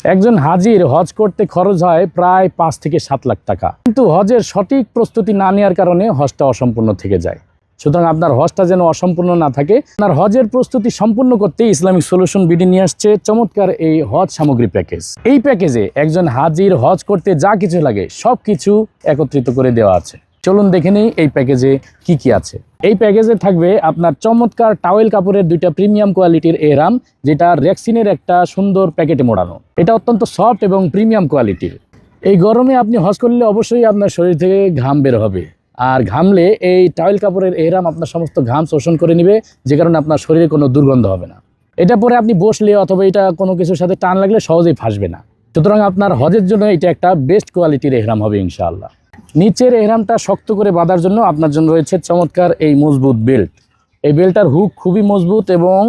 একজন হাজির হজ করতে খরচ হয় প্রায় 5 থেকে 7 লাখ টাকা, কিন্তু হজের সঠিক প্রস্তুতি না নেওয়ার কারণে হজটা অসম্পূর্ণ থেকে যায়। সুতরাং আপনার হজটা যেন অসম্পূর্ণ না থাকে, আপনার হজের প্রস্তুতি সম্পূর্ণ করতে ইসলামিক সলিউশন বিডি নিয়ে আসছে চমৎকার এই হজ সামগ্রী প্যাকেজ। এই প্যাকেজে একজন হাজির হজ করতে যা কিছু লাগে সব কিছু একত্রিত করে দেওয়া আছে। চলুন দেখে নেই এই প্যাকেজে কি কি আছে। এই প্যাকেজে থাকবে আপনার চমৎকার টাওয়েল কাপড়ের 2টা প্রিমিয়াম কোয়ালিটির এহরাম, যেটা রেক্সিনের একটা সুন্দর প্যাকেটে মোড়ানো। এটা অত্যন্ত সফট এবং প্রিমিয়াম কোয়ালিটির। এই গরমে আপনি হজ করলে অবশ্যই আপনার শরীর থেকে ঘাম বের হবে, আর ঘামলে এই টাওয়েল কাপড়ের এহরাম আপনার সমস্ত ঘাম শোষণ করে নেবে, যে কারণে আপনার শরীরে কোনো দুর্গন্ধ হবে না। এটা পরে আপনি বসলে অথবা এটা কোনো কিছুর সাথে টান লাগলে সহজেই ফাঁসবে না। সুতরাং আপনার হজের জন্য এটা একটা বেস্ট কোয়ালিটির এহরাম হবে ইনশাআল্লাহ। নিচের এহরামটা শক্ত করে বাঁধার জন্য আপনার জন্য রয়েছে চমৎকার এই মজবুত বেল্ট। এই বেল্টটার হুক খুবই মজবুত এবং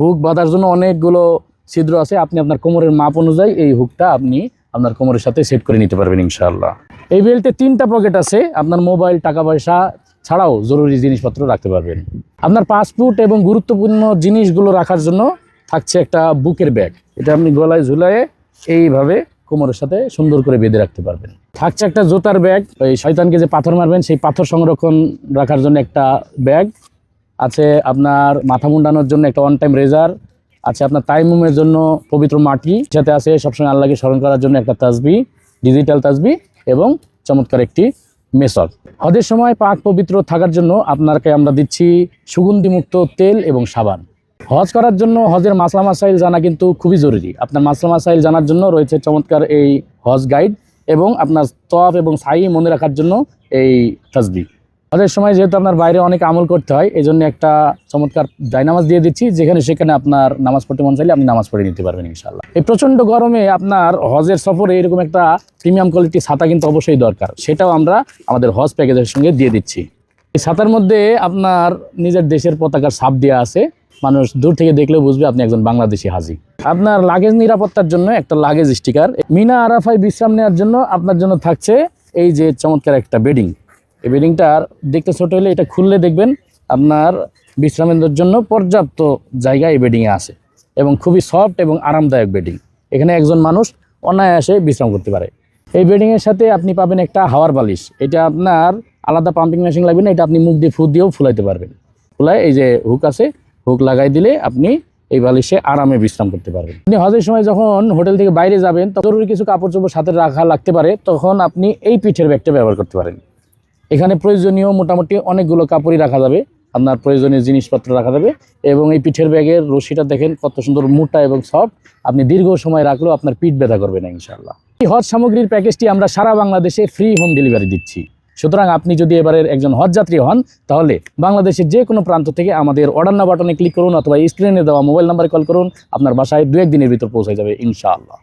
হুক বাঁধার জন্য অনেকগুলো ছিদ্র আছে। আপনি আপনার কোমরের মাপ অনুযায়ী এই হুকটা আপনি আপনার কোমরের সাথে সেট করে নিতে পারবেন ইনশাআল্লাহ। এই বেল্টে 3টা পকেট আছে, আপনার মোবাইল, টাকা পয়সা ছাড়াও জরুরি জিনিসপত্র রাখতে পারবেন। আপনার পাসপোর্ট এবং গুরুত্বপূর্ণ জিনিসগুলো রাখার জন্য থাকছে একটা বুকের ব্যাগ। এটা আপনি গলায় ঝুলায়ে এইভাবে কোমরের সাথে সুন্দর করে বেঁধে রাখতে পারবেন। থাকছে একটা জুতার ব্যাগ, ওই শয়তানকে যে পাথর মারবেন সেই পাথর সংরক্ষণ রাখার জন্য একটা ব্যাগ আছে। আপনার মাথা মুন্ডানোর জন্য একটা 1 টাইম রেজার আছে। আপনার তাইমুমের জন্য পবিত্র মাটি সাথে আছে। সবসময় আল্লাহকে স্মরণ করার জন্য একটা তাসবিহ, ডিজিটাল তাসবিহ এবং চমৎকার একটি মেসক। হজের সময় পাক পবিত্র থাকার জন্য আপনাকে আমরা দিচ্ছি সুগন্ধিমুক্ত তেল এবং সাবান। হজ করার জন্য হজের মাসলা মাসাইল জানা কিন্তু খুবই জরুরি। আপনার মাসলা মাসাইল জানার জন্য রয়েছে চমৎকার এই হজ গাইড এবং আপনার তওয়াফ এবং সাই মনে রাখার জন্য এই তাসবিহ। হজের সময় যেহেতু আপনার বাইরে অনেক আমল করতে হয়, এই জন্য একটা চমৎকার জায়নামাজ দিয়ে দিচ্ছি, যেখানে সেখানে আপনার নামাজ পড়তে মন চাইলে আপনি নামাজ পড়ে নিতে পারবেন ইনশাআল্লাহ। এই প্রচণ্ড গরমে আপনার হজের সফরে এরকম একটা প্রিমিয়াম কোয়ালিটির ছাতা কিন্তু অবশ্যই দরকার, সেটাও আমরা আমাদের হজ প্যাকেজের সঙ্গে দিয়ে দিচ্ছি। এই ছাতার মধ্যে আপনার নিজের দেশের পতাকার ছাপ দেওয়া আছে, মানুষ দূর থেকে দেখলেও বুঝবে আপনি একজন বাংলাদেশি হাজি। আপনার লাগেজ নিরাপত্তার জন্য একটা লাগেজ স্টিকার। মিনা আরাফায় বিশ্রাম নেওয়ার জন্য আপনার জন্য থাকছে এই যে চমৎকার একটা বেডিং। এই বেডিংটার দেখতে ছোট হলে এটা খুললে দেখবেন আপনার বিশ্রামের জন্য পর্যাপ্ত জায়গা এই বেডিংয়ে আছে এবং খুবই সফট এবং আরামদায়ক বেডিং। এখানে একজন মানুষ অনায়াসে বিশ্রাম করতে পারে। এই বেডিংয়ের সাথে আপনি পাবেন একটা হাওয়ার বালিশ। এটা আপনার আলাদা পাম্পিং মেশিন লাগবে না, এটা আপনি মুখ দিয়ে ফু দিয়েও ফুলাইতে পারবেন। ফুলায় এই যে হুক আছে, হুক লাগাই দিলে আপনি এই বালিশে আরামে বিশ্রাম করতে পারবেন। আপনি হজের সময় যখন হোটেল থেকে বাইরে যাবেন, জরুরি কিছু কাপড় চোপড় সাথে রাখা লাগতে পারে, তখন আপনি এই পিঠের ব্যাগটা ব্যবহার করতে পারেন। এখানে প্রয়োজনীয় মোটামুটি অনেকগুলো কাপড়ই রাখা যাবে, আপনার প্রয়োজনীয় জিনিসপত্র রাখা যাবে। এবং এই পিঠের ব্যাগের রশিটা দেখেন কত সুন্দর মোটা এবং সফট, আপনি দীর্ঘ সময় রাখলেও আপনার পিঠ ব্যথা করবে না ইনশাআল্লাহ। এই হজ সামগ্রীর প্যাকেজটি আমরা সারা বাংলাদেশে ফ্রি হোম ডেলিভারি দিচ্ছি। সুতরাং আপনি যদি এবারের একজন হজ যাত্রী হন, তাহলে বাংলাদেশের যে কোনো প্রান্ত থেকে আমাদের অর্ডার নাও বাটনে ক্লিক করুন অথবা স্ক্রিনে দেওয়া মোবাইল নাম্বারে কল করুন, আপনার বাসায় 2-1 দিনের ভিতর পৌঁছে যাবে ইনশাআল্লাহ।